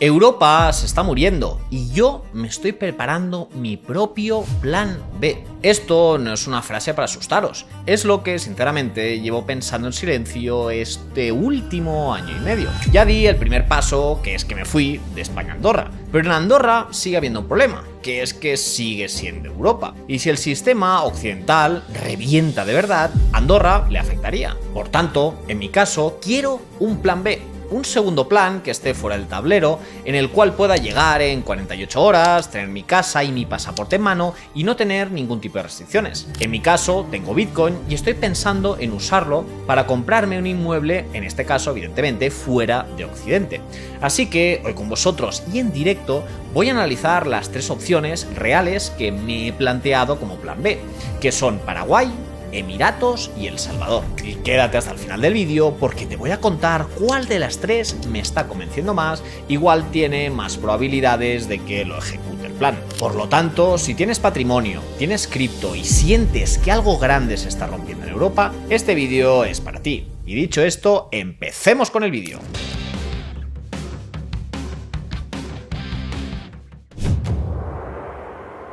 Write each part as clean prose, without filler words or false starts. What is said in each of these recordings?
Europa se está muriendo y yo me estoy preparando mi propio plan B. Esto no es una frase para asustaros, es lo que sinceramente llevo pensando en silencio este último año y medio. Ya di el primer paso, que es que me fui de España a Andorra, pero en Andorra sigue habiendo un problema, que es que sigue siendo Europa. Y si el sistema occidental revienta de verdad, Andorra le afectaría. Por tanto, en mi caso, quiero un plan B. Un segundo plan que esté fuera del tablero, en el cual pueda llegar en 48 horas, tener mi casa y mi pasaporte en mano y no tener ningún tipo de restricciones. En mi caso, tengo Bitcoin y estoy pensando en usarlo para comprarme un inmueble, en este caso, evidentemente, fuera de Occidente. Así que, hoy con vosotros y en directo, voy a analizar las tres opciones reales que me he planteado como plan B, que son Paraguay, Emiratos y El Salvador. Y quédate hasta el final del vídeo porque te voy a contar cuál de las tres me está convenciendo más, igual tiene más probabilidades de que lo ejecute el plan. Por lo tanto, si tienes patrimonio, tienes cripto y sientes que algo grande se está rompiendo en Europa, este vídeo es para ti. Y dicho esto, empecemos con el vídeo.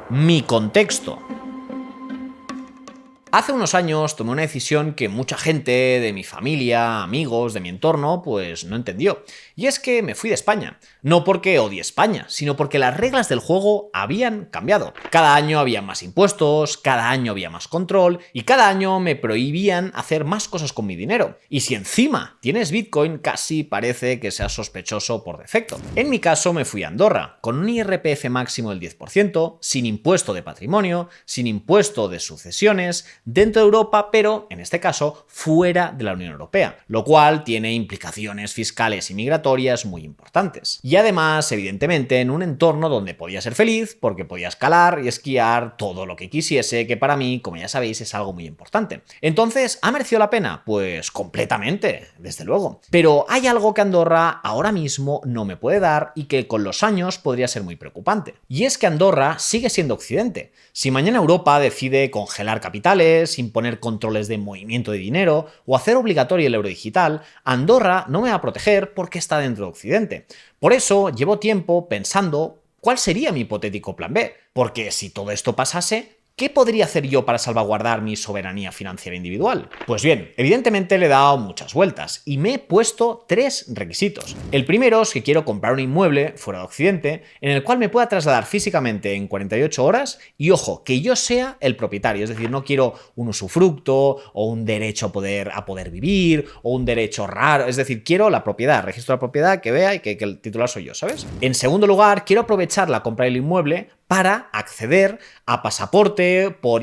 Mi contexto. Hace unos años tomé una decisión que mucha gente de mi familia, amigos, de mi entorno, pues no entendió. Y es que me fui de España. No porque odie España, sino porque las reglas del juego habían cambiado. Cada año había más impuestos, cada año había más control y cada año me prohibían hacer más cosas con mi dinero. Y si encima tienes Bitcoin, casi parece que seas sospechoso por defecto. En mi caso me fui a Andorra, con un IRPF máximo del 10%, sin impuesto de patrimonio, sin impuesto de sucesiones, dentro de Europa, pero en este caso fuera de la Unión Europea, lo cual tiene implicaciones fiscales y migratorias muy importantes. Y además, evidentemente, en un entorno donde podía ser feliz porque podía escalar y esquiar todo lo que quisiese, que para mí, como ya sabéis, es algo muy importante. Entonces, ¿ha merecido la pena? Pues completamente, desde luego. Pero hay algo que Andorra ahora mismo no me puede dar y que con los años podría ser muy preocupante. Y es que Andorra sigue siendo Occidente. Si mañana Europa decide congelar capitales, imponer controles de movimiento de dinero o hacer obligatorio el euro digital, Andorra no me va a proteger porque está dentro de Occidente. Por eso llevo tiempo pensando cuál sería mi hipotético plan B, porque si todo esto pasase, ¿qué podría hacer yo para salvaguardar mi soberanía financiera individual? Pues bien, evidentemente le he dado muchas vueltas y me he puesto tres requisitos. El primero es que quiero comprar un inmueble fuera de Occidente en el cual me pueda trasladar físicamente en 48 horas y, ojo, que yo sea el propietario. Es decir, no quiero un usufructo o un derecho a poder vivir o un derecho raro. Es decir, quiero la propiedad, registro de la propiedad, que vea y que el titular soy yo, ¿sabes? En segundo lugar, quiero aprovechar la compra del inmueble para acceder a pasaporte,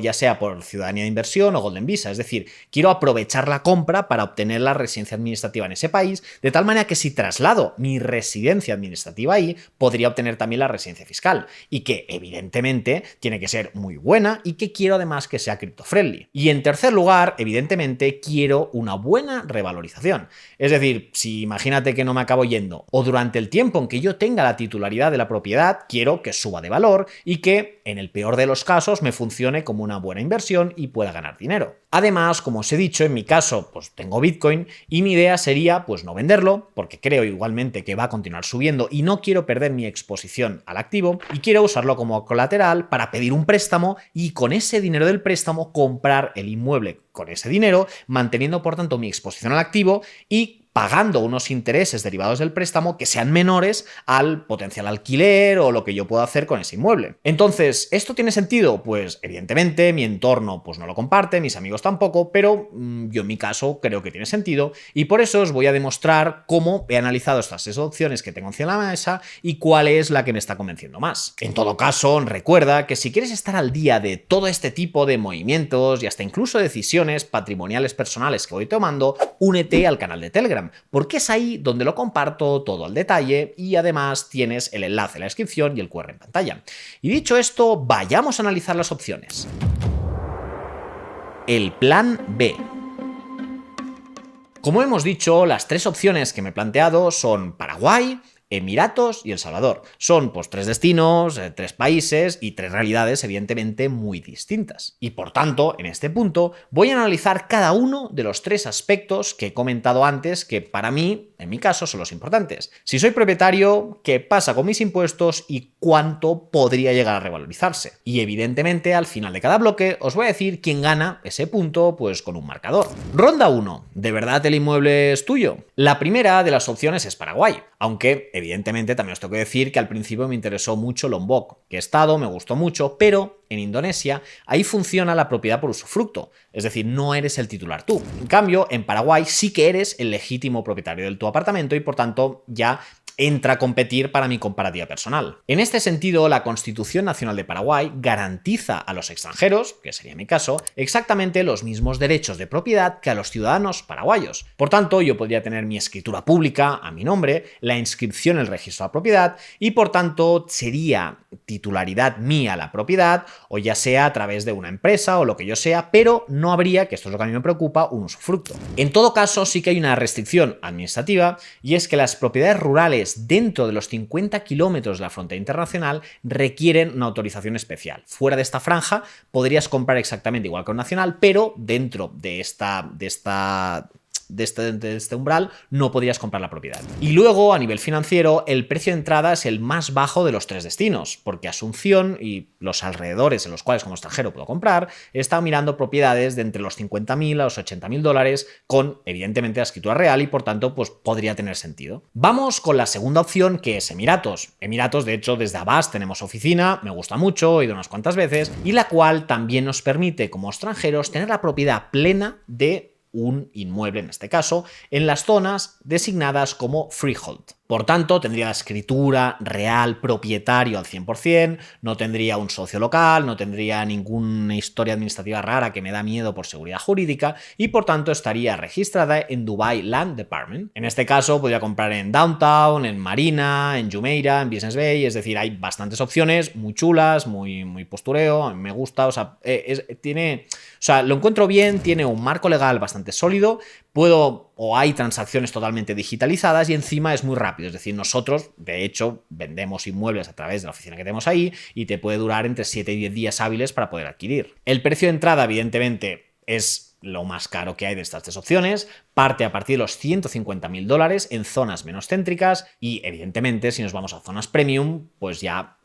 ya sea por ciudadanía de inversión o Golden Visa. Es decir, quiero aprovechar la compra para obtener la residencia administrativa en ese país, de tal manera que si traslado mi residencia administrativa ahí, podría obtener también la residencia fiscal. Y que, evidentemente, tiene que ser muy buena y que quiero además que sea cripto-friendly. Y en tercer lugar, evidentemente, quiero una buena revalorización. Es decir, si imagínate que no me acabo yendo, o durante el tiempo en que yo tenga la titularidad de la propiedad, quiero que suba de valor y que, en el peor de los casos, me funcione como una buena inversión y pueda ganar dinero. Además, como os he dicho, en mi caso, pues tengo Bitcoin y mi idea sería, pues no venderlo, porque creo igualmente que va a continuar subiendo y no quiero perder mi exposición al activo y quiero usarlo como colateral para pedir un préstamo y con ese dinero del préstamo comprar el inmueble con ese dinero, manteniendo por tanto mi exposición al activo y pagando unos intereses derivados del préstamo que sean menores al potencial alquiler o lo que yo pueda hacer con ese inmueble. Entonces, ¿esto tiene sentido? Pues evidentemente mi entorno pues no lo comparte, mis amigos tampoco, pero yo en mi caso creo que tiene sentido y por eso os voy a demostrar cómo he analizado estas tres opciones que tengo encima de la mesa y cuál es la que me está convenciendo más. En todo caso, recuerda que si quieres estar al día de todo este tipo de movimientos y hasta incluso decisiones patrimoniales personales que voy tomando, únete al canal de Telegram, porque es ahí donde lo comparto todo al detalle y además tienes el enlace en la descripción y el QR en pantalla. Y dicho esto, vayamos a analizar las opciones. El plan B. Como hemos dicho, las tres opciones que me he planteado son Paraguay, Emiratos y El Salvador. Son pues 3 destinos, 3 países y 3 realidades evidentemente muy distintas. Y por tanto, en este punto, voy a analizar cada uno de los 3 aspectos que he comentado antes que para mí, en mi caso, son los importantes. Si soy propietario, ¿qué pasa con mis impuestos y cuánto podría llegar a revalorizarse? Y evidentemente, al final de cada bloque, os voy a decir quién gana ese punto pues con un marcador. Ronda 1. ¿De verdad el inmueble es tuyo? La primera de las opciones es Paraguay, aunque evidentemente también os tengo que decir que al principio me interesó mucho Lombok, que he estado, me gustó mucho, pero en Indonesia ahí funciona la propiedad por usufructo, es decir, no eres el titular tú. En cambio, en Paraguay sí que eres el legítimo propietario de tu apartamento y por tanto ya entra a competir para mi comparativa personal. En este sentido, la Constitución Nacional de Paraguay garantiza a los extranjeros, que sería mi caso, exactamente los mismos derechos de propiedad que a los ciudadanos paraguayos. Por tanto, yo podría tener mi escritura pública a mi nombre, la inscripción en el registro de propiedad y por tanto sería titularidad mía la propiedad, o ya sea a través de una empresa o lo que yo sea, pero no habría, que esto es lo que a mí me preocupa, un usufructo. En todo caso, sí que hay una restricción administrativa y es que las propiedades rurales dentro de los 50 kilómetros de la frontera internacional requieren una autorización especial. Fuera de esta franja podrías comprar exactamente igual que un nacional, pero dentro de este umbral no podrías comprar la propiedad. Y luego, a nivel financiero, el precio de entrada es el más bajo de los 3 destinos, porque Asunción y los alrededores en los cuales como extranjero puedo comprar, he estado mirando propiedades de entre los 50.000 a los 80.000 dólares con, evidentemente, la escritura real y, por tanto, pues podría tener sentido. Vamos con la segunda opción, que es Emiratos. Emiratos, de hecho, desde Abás tenemos oficina, me gusta mucho, he ido unas cuantas veces, y la cual también nos permite, como extranjeros, tener la propiedad plena de un inmueble, en este caso, en las zonas designadas como freehold. Por tanto, tendría la escritura real propietario al 100%, no tendría un socio local, no tendría ninguna historia administrativa rara que me da miedo por seguridad jurídica y por tanto estaría registrada en Dubai Land Department. En este caso podría comprar en Downtown, en Marina, en Jumeirah, en Business Bay, es decir, hay bastantes opciones muy chulas, muy postureo, a mí me gusta, o sea, lo encuentro bien, tiene un marco legal bastante sólido, hay transacciones totalmente digitalizadas y encima es muy rápido. Es decir, nosotros, de hecho, vendemos inmuebles a través de la oficina que tenemos ahí y te puede durar entre 7 y 10 días hábiles para poder adquirir. El precio de entrada, evidentemente, es lo más caro que hay de estas 3 opciones, parte a partir de los 150.000 dólares en zonas menos céntricas y, evidentemente, si nos vamos a zonas premium, pues ya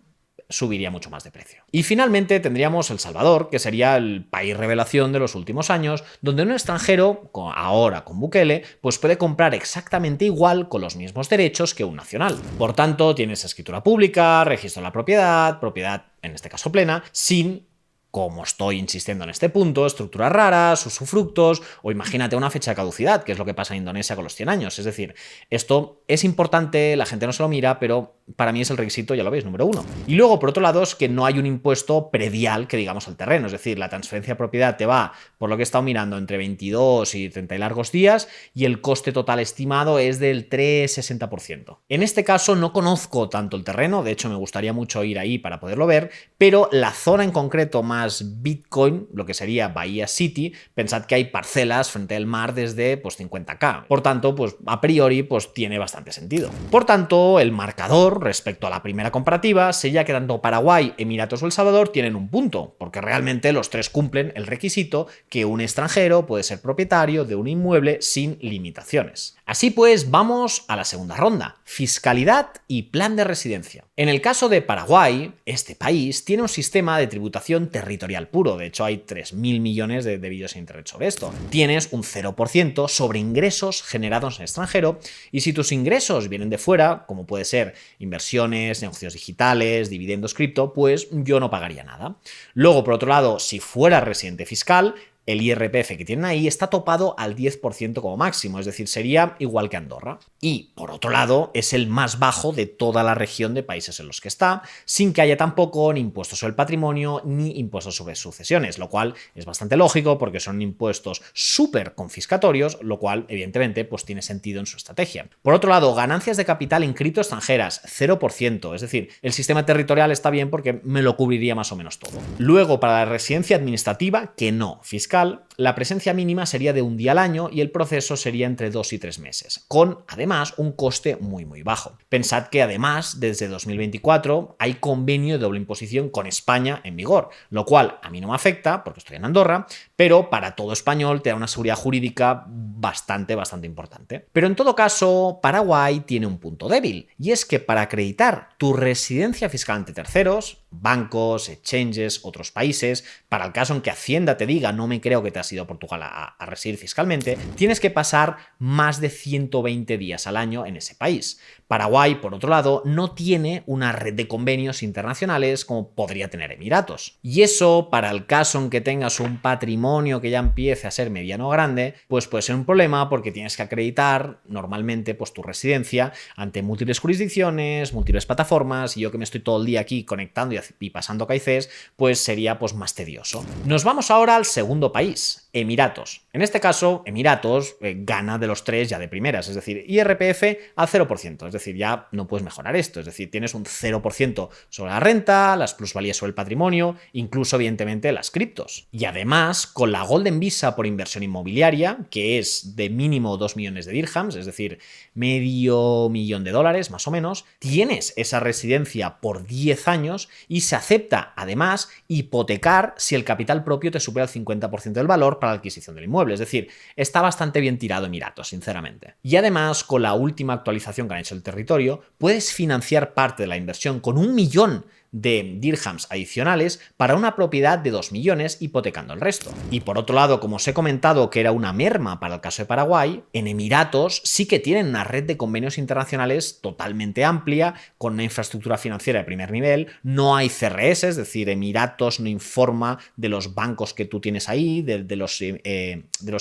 subiría mucho más de precio. Y finalmente tendríamos El Salvador, que sería el país revelación de los últimos años, donde un extranjero, ahora con Bukele, pues puede comprar exactamente igual con los mismos derechos que un nacional. Por tanto, tienes escritura pública, registro de la propiedad, en este caso plena, sin, como estoy insistiendo en este punto, estructuras raras, usufructos o imagínate una fecha de caducidad, que es lo que pasa en Indonesia con los 100 años. Es decir, esto es importante, la gente no se lo mira, pero para mí es el requisito, ya lo veis, número 1. Y luego, por otro lado, es que no hay un impuesto predial que digamos al terreno. Es decir, la transferencia de propiedad te va, por lo que he estado mirando, entre 22 y 30 y largos días y el coste total estimado es del 3,60%. En este caso no conozco tanto el terreno, de hecho me gustaría mucho ir ahí para poderlo ver, pero la zona en concreto más Bitcoin, lo que sería Bahía City, pensad que hay parcelas frente al mar desde pues 50.000. Por tanto, pues a priori pues tiene bastante sentido. Por tanto, el marcador respecto a la primera comparativa sería que tanto Paraguay, Emiratos o El Salvador tienen un punto, porque realmente los 3 cumplen el requisito que un extranjero puede ser propietario de un inmueble sin limitaciones. Así pues, vamos a la segunda ronda, fiscalidad y plan de residencia. En el caso de Paraguay, este país tiene un sistema de tributación territorial puro, de hecho hay 3.000 millones de vídeos en internet sobre esto. Tienes un 0% sobre ingresos generados en extranjero y si tus ingresos vienen de fuera, como puede ser inversiones, negocios digitales, dividendos cripto, pues yo no pagaría nada. Luego, por otro lado, si fuera residente fiscal, el IRPF que tienen ahí está topado al 10% como máximo, es decir, sería igual que Andorra. Y, por otro lado, es el más bajo de toda la región de países en los que está, sin que haya tampoco ni impuestos sobre el patrimonio ni impuestos sobre sucesiones, lo cual es bastante lógico porque son impuestos súper confiscatorios, lo cual, evidentemente, pues tiene sentido en su estrategia. Por otro lado, ganancias de capital en cripto extranjeras, 0%, es decir, el sistema territorial está bien porque me lo cubriría más o menos todo. Luego, para la residencia administrativa, que no, fiscal, la presencia mínima sería de un día al año y el proceso sería entre 2 y 3 meses, con además un coste muy bajo. Pensad que además desde 2024 hay convenio de doble imposición con España en vigor, lo cual a mí no me afecta porque estoy en Andorra, pero para todo español te da una seguridad jurídica bastante importante. Pero en todo caso, Paraguay tiene un punto débil, y es que para acreditar tu residencia fiscal ante terceros, bancos, exchanges, otros países, para el caso en que Hacienda te diga no me creo que te has ido a Portugal a residir fiscalmente, tienes que pasar más de 120 días al año en ese país. Paraguay, por otro lado, no tiene una red de convenios internacionales como podría tener Emiratos. Y eso, para el caso en que tengas un patrimonio que ya empiece a ser mediano o grande, pues puede ser un problema porque tienes que acreditar normalmente pues, tu residencia ante múltiples jurisdicciones, múltiples plataformas, y yo que me estoy todo el día aquí conectando y pasando caicés, pues sería pues, más tedioso. Nos vamos ahora al segundo país, Emiratos. En este caso, Emiratos gana de los tres ya de primeras, es decir, IRPF al 0%, es decir, ya no puedes mejorar esto, es decir, tienes un 0% sobre la renta, las plusvalías sobre el patrimonio, incluso evidentemente las criptos. Y además, con la Golden Visa por inversión inmobiliaria, que es de mínimo 2 millones de dirhams, es decir, medio millón de dólares más o menos, tienes esa residencia por 10 años y se acepta además hipotecar si el capital propio te supera el 50% del valor para la adquisición del inmueble. Es decir, está bastante bien tirado Emiratos, sinceramente. Y además, con la última actualización que han hecho el territorio, puedes financiar parte de la inversión con 1 millón de dirhams adicionales para una propiedad de 2 millones hipotecando el resto. Y por otro lado, como os he comentado que era una merma para el caso de Paraguay, en Emiratos sí que tienen una red de convenios internacionales totalmente amplia, con una infraestructura financiera de primer nivel, no hay CRS, es decir, Emiratos no informa de los bancos que tú tienes ahí, de los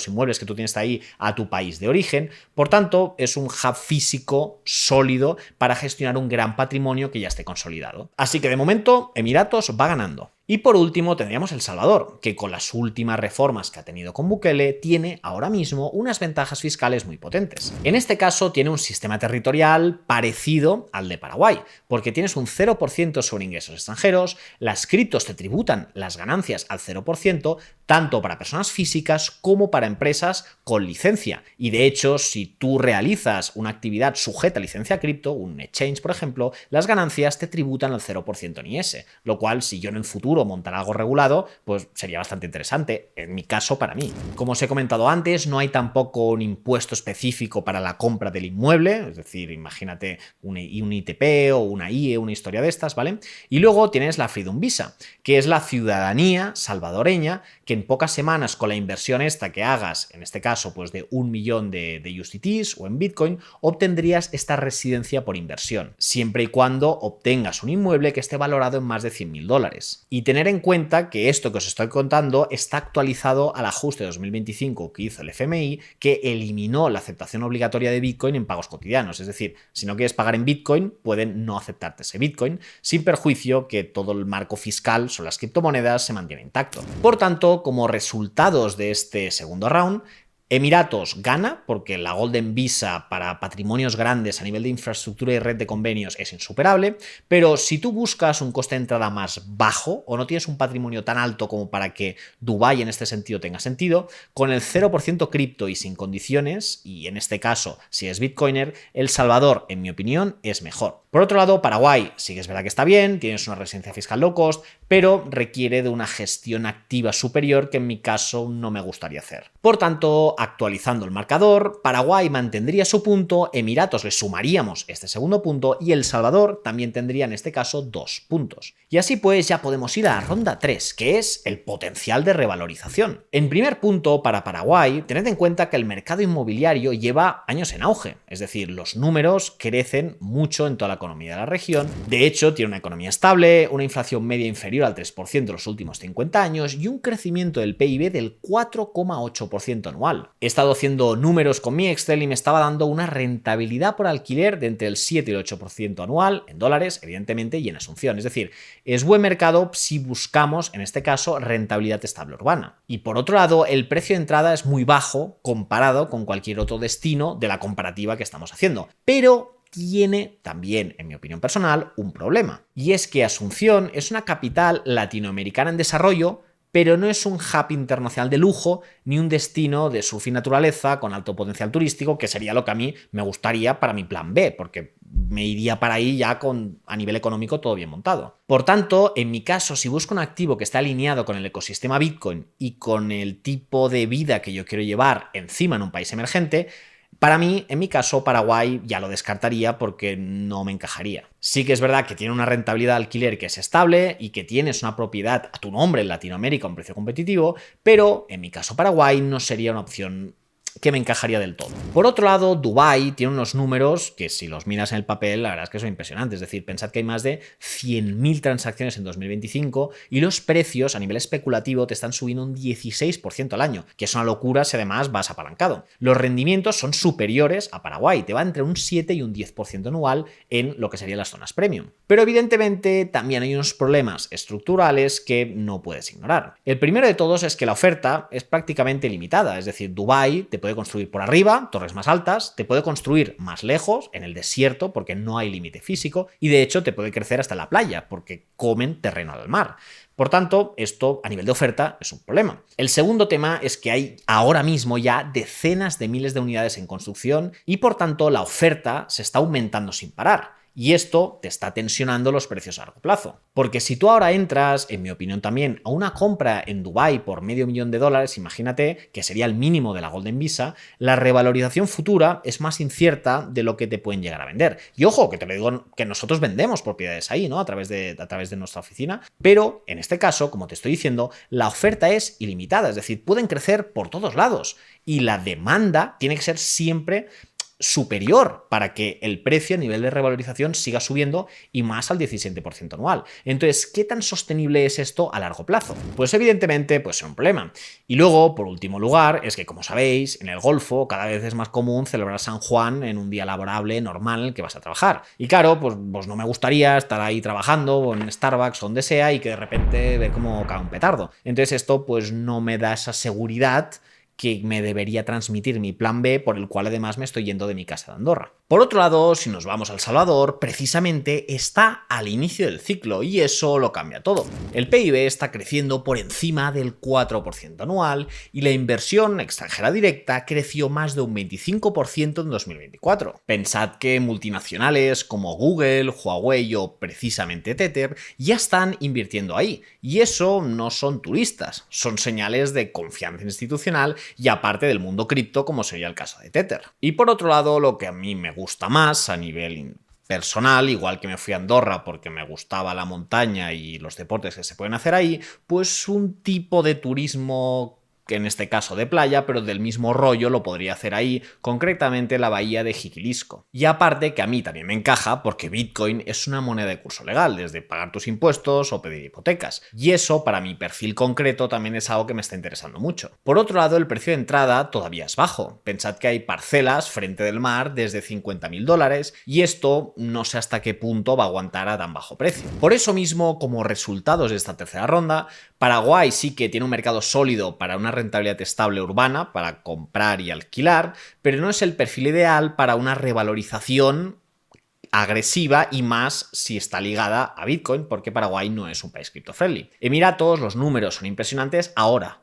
inmuebles que tú tienes ahí a tu país de origen, por tanto es un hub físico sólido para gestionar un gran patrimonio que ya esté consolidado. Así que de momento, Emiratos va ganando. Y por último tendríamos El Salvador, que con las últimas reformas que ha tenido con Bukele tiene ahora mismo unas ventajas fiscales muy potentes. En este caso tiene un sistema territorial parecido al de Paraguay, porque tienes un 0% sobre ingresos extranjeros, las criptos te tributan las ganancias al 0%, tanto para personas físicas como para empresas con licencia. Y de hecho, si tú realizas una actividad sujeta a licencia cripto, un exchange por ejemplo, las ganancias te tributan al 0% en IS, lo cual si yo en el futuro montar algo regulado, pues sería bastante interesante, en mi caso para mí. Como os he comentado antes, no hay tampoco un impuesto específico para la compra del inmueble, es decir, imagínate un ITP o una IE, una historia de estas, ¿vale? Y luego tienes la Freedom Visa, que es la ciudadanía salvadoreña, que en pocas semanas con la inversión esta que hagas, en este caso pues de 1 millón de USDTs o en Bitcoin, obtendrías esta residencia por inversión, siempre y cuando obtengas un inmueble que esté valorado en más de $100.000. Y tener en cuenta que esto que os estoy contando está actualizado al ajuste de 2025 que hizo el FMI, que eliminó la aceptación obligatoria de Bitcoin en pagos cotidianos. Es decir, si no quieres pagar en Bitcoin, pueden no aceptarte ese Bitcoin, sin perjuicio que todo el marco fiscal sobre las criptomonedas se mantiene intacto. Por tanto, como resultados de este segundo round, Emiratos gana porque la Golden Visa para patrimonios grandes a nivel de infraestructura y red de convenios es insuperable, pero si tú buscas un coste de entrada más bajo o no tienes un patrimonio tan alto como para que Dubái en este sentido tenga sentido, con el 0% cripto y sin condiciones, y en este caso si es Bitcoiner, El Salvador, en mi opinión, es mejor. Por otro lado, Paraguay sí que es verdad que está bien, tienes una residencia fiscal low cost, pero requiere de una gestión activa superior que en mi caso no me gustaría hacer. Por tanto, actualizando el marcador, Paraguay mantendría su punto, Emiratos le sumaríamos este segundo punto y El Salvador también tendría en este caso 2 puntos. Y así pues ya podemos ir a la ronda 3, que es el potencial de revalorización. En primer punto, para Paraguay, tened en cuenta que el mercado inmobiliario lleva años en auge, es decir, los números crecen mucho en toda la economía de la región. De hecho, tiene una economía estable, una inflación media inferior al 3% en los últimos 50 años y un crecimiento del PIB del 4,8% anual. He estado haciendo números con mi Excel y me estaba dando una rentabilidad por alquiler de entre el 7 y el 8% anual, en dólares, evidentemente, y en Asunción. Es decir, es buen mercado si buscamos, en este caso, rentabilidad estable urbana. Y por otro lado, el precio de entrada es muy bajo comparado con cualquier otro destino de la comparativa que estamos haciendo. Pero tiene también, en mi opinión personal, un problema. Y es que Asunción es una capital latinoamericana en desarrollo, pero no es un hub internacional de lujo ni un destino de surf y naturaleza con alto potencial turístico, que sería lo que a mí me gustaría para mi plan B, porque me iría para ahí ya con, a nivel económico, todo bien montado. Por tanto, en mi caso, si busco un activo que esté alineado con el ecosistema Bitcoin y con el tipo de vida que yo quiero llevar encima en un país emergente, para mí, en mi caso, Paraguay ya lo descartaría porque no me encajaría. Sí que es verdad que tiene una rentabilidad de alquiler que es estable y que tienes una propiedad a tu nombre en Latinoamérica a un precio competitivo, pero en mi caso Paraguay no sería una opción que me encajaría del todo. Por otro lado, Dubái tiene unos números que si los miras en el papel, la verdad es que son impresionantes. Es decir, pensad que hay más de 100.000 transacciones en 2025 y los precios a nivel especulativo te están subiendo un 16% al año, que es una locura si además vas apalancado. Los rendimientos son superiores a Paraguay, te va entre un 7 y un 10% anual en lo que serían las zonas premium. Pero evidentemente también hay unos problemas estructurales que no puedes ignorar. El primero de todos es que la oferta es prácticamente limitada, es decir, Dubái te puede construir por arriba, torres más altas, te puede construir más lejos, en el desierto, porque no hay límite físico, y de hecho te puede crecer hasta la playa, porque comen terreno al mar. Por tanto, esto a nivel de oferta es un problema. El segundo tema es que hay ahora mismo ya decenas de miles de unidades en construcción y por tanto la oferta se está aumentando sin parar. Y esto te está tensionando los precios a largo plazo. Porque si tú ahora entras, en mi opinión también, a una compra en Dubái por $500.000, imagínate que sería el mínimo de la Golden Visa, la revalorización futura es más incierta de lo que te pueden llegar a vender. Y ojo, que te lo digo, que nosotros vendemos propiedades ahí, ¿no? A través de nuestra oficina. Pero en este caso, como te estoy diciendo, la oferta es ilimitada. Es decir, pueden crecer por todos lados. Y la demanda tiene que ser siempre superior para que el precio a nivel de revalorización siga subiendo y más al 17% anual. Entonces, ¿qué tan sostenible es esto a largo plazo? Pues evidentemente puede ser un problema. Y luego, por último lugar, es que como sabéis, en el Golfo cada vez es más común celebrar San Juan en un día laborable normal en el que vas a trabajar. Y claro, pues no me gustaría estar ahí trabajando o en Starbucks o donde sea y que de repente ver cómo cae un petardo. Entonces esto pues no me da esa seguridad que me debería transmitir mi plan B, por el cual además me estoy yendo de mi casa de Andorra. Por otro lado, si nos vamos a El Salvador, precisamente está al inicio del ciclo y eso lo cambia todo. El PIB está creciendo por encima del 4% anual y la inversión extranjera directa creció más de un 25% en 2024. Pensad que multinacionales como Google, Huawei o precisamente Tether ya están invirtiendo ahí y eso no son turistas, son señales de confianza institucional y aparte del mundo cripto, como sería el caso de Tether. Y por otro lado, lo que a mí me gusta más a nivel personal, igual que me fui a Andorra porque me gustaba la montaña y los deportes que se pueden hacer ahí, pues un tipo de turismo que en este caso de playa, pero del mismo rollo lo podría hacer ahí, concretamente la bahía de Jiquilisco. Y aparte que a mí también me encaja porque Bitcoin es una moneda de curso legal, desde pagar tus impuestos o pedir hipotecas. Y eso, para mi perfil concreto, también es algo que me está interesando mucho. Por otro lado, el precio de entrada todavía es bajo. Pensad que hay parcelas frente del mar desde $50.000 y esto no sé hasta qué punto va a aguantar a tan bajo precio. Por eso mismo, como resultados de esta tercera ronda, Paraguay sí que tiene un mercado sólido para una rentabilidad estable urbana, para comprar y alquilar, pero no es el perfil ideal para una revalorización agresiva y más si está ligada a Bitcoin, porque Paraguay no es un país cripto-friendly. Emiratos, los números son impresionantes ahora,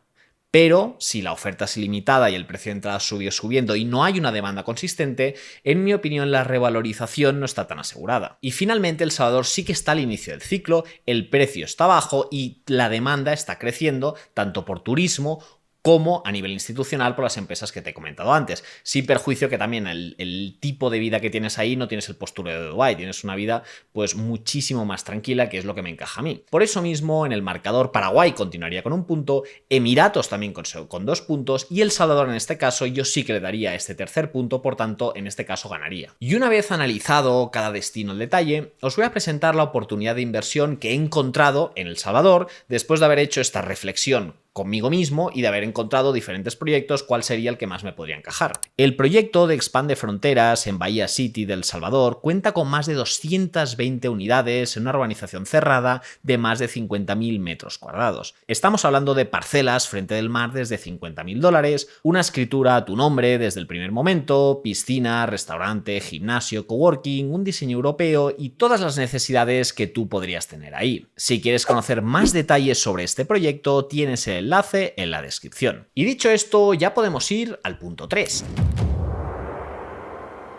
pero si la oferta es ilimitada y el precio de entrada sigue subiendo y no hay una demanda consistente, en mi opinión la revalorización no está tan asegurada. Y finalmente El Salvador sí que está al inicio del ciclo, el precio está bajo y la demanda está creciendo tanto por turismo como a nivel institucional por las empresas que te he comentado antes, sin perjuicio que también el tipo de vida que tienes ahí no tienes el postureo de Dubái, tienes una vida pues muchísimo más tranquila, que es lo que me encaja a mí. Por eso mismo en el marcador Paraguay continuaría con un punto, Emiratos también con 2 puntos y El Salvador en este caso yo sí que le daría este tercer punto, por tanto en este caso ganaría. Y una vez analizado cada destino en detalle, os voy a presentar la oportunidad de inversión que he encontrado en El Salvador después de haber hecho esta reflexión conmigo mismo y de haber encontrado diferentes proyectos cuál sería el que más me podría encajar. El proyecto de Expande Fronteras en Bahía City de El Salvador cuenta con más de 220 unidades en una urbanización cerrada de más de 50.000 metros cuadrados. Estamos hablando de parcelas frente del mar desde $50.000, una escritura a tu nombre desde el primer momento, piscina, restaurante, gimnasio, coworking, un diseño europeo y todas las necesidades que tú podrías tener ahí. Si quieres conocer más detalles sobre este proyecto, tienes el enlace en la descripción. Y dicho esto, ya podemos ir al punto 3.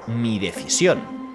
Mi decisión.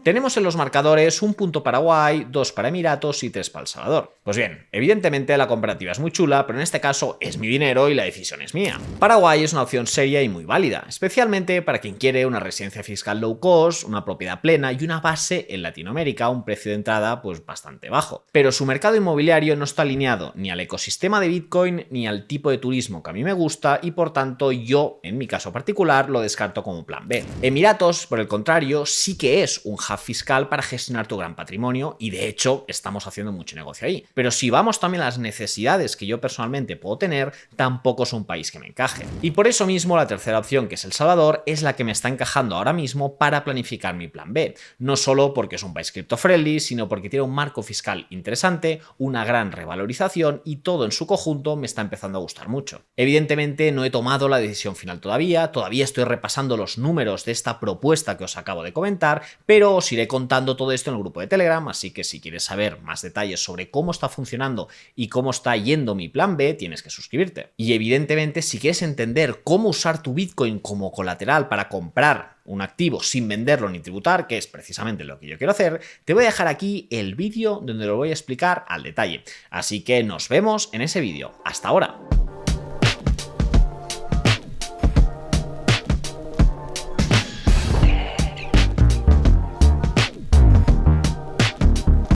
Tenemos en los marcadores un punto Paraguay, 2 para Emiratos y 3 para El Salvador. Pues bien, evidentemente la comparativa es muy chula, pero en este caso es mi dinero y la decisión es mía. Paraguay es una opción seria y muy válida, especialmente para quien quiere una residencia fiscal low cost, una propiedad plena y una base en Latinoamérica a un precio de entrada pues bastante bajo. Pero su mercado inmobiliario no está alineado ni al ecosistema de Bitcoin ni al tipo de turismo que a mí me gusta y por tanto yo, en mi caso particular, lo descarto como plan B. Emiratos, por el contrario, sí que es un hub fiscal para gestionar tu gran patrimonio y de hecho estamos haciendo mucho negocio ahí. Pero si vamos también a las necesidades que yo personalmente puedo tener, tampoco es un país que me encaje. Y por eso mismo la tercera opción, que es El Salvador, es la que me está encajando ahora mismo para planificar mi plan B. No solo porque es un país cripto-friendly, sino porque tiene un marco fiscal interesante, una gran revalorización y todo en su conjunto me está empezando a gustar mucho. Evidentemente no he tomado la decisión final todavía estoy repasando los números de esta propuesta que os acabo de comentar, pero os iré contando todo esto en el grupo de Telegram, así que si quieres saber más detalles sobre cómo está funcionando y cómo está yendo mi plan B, tienes que suscribirte. Y evidentemente, si quieres entender cómo usar tu Bitcoin como colateral para comprar un activo sin venderlo ni tributar, que es precisamente lo que yo quiero hacer, te voy a dejar aquí el vídeo donde lo voy a explicar al detalle. Así que nos vemos en ese vídeo. ¡Hasta ahora!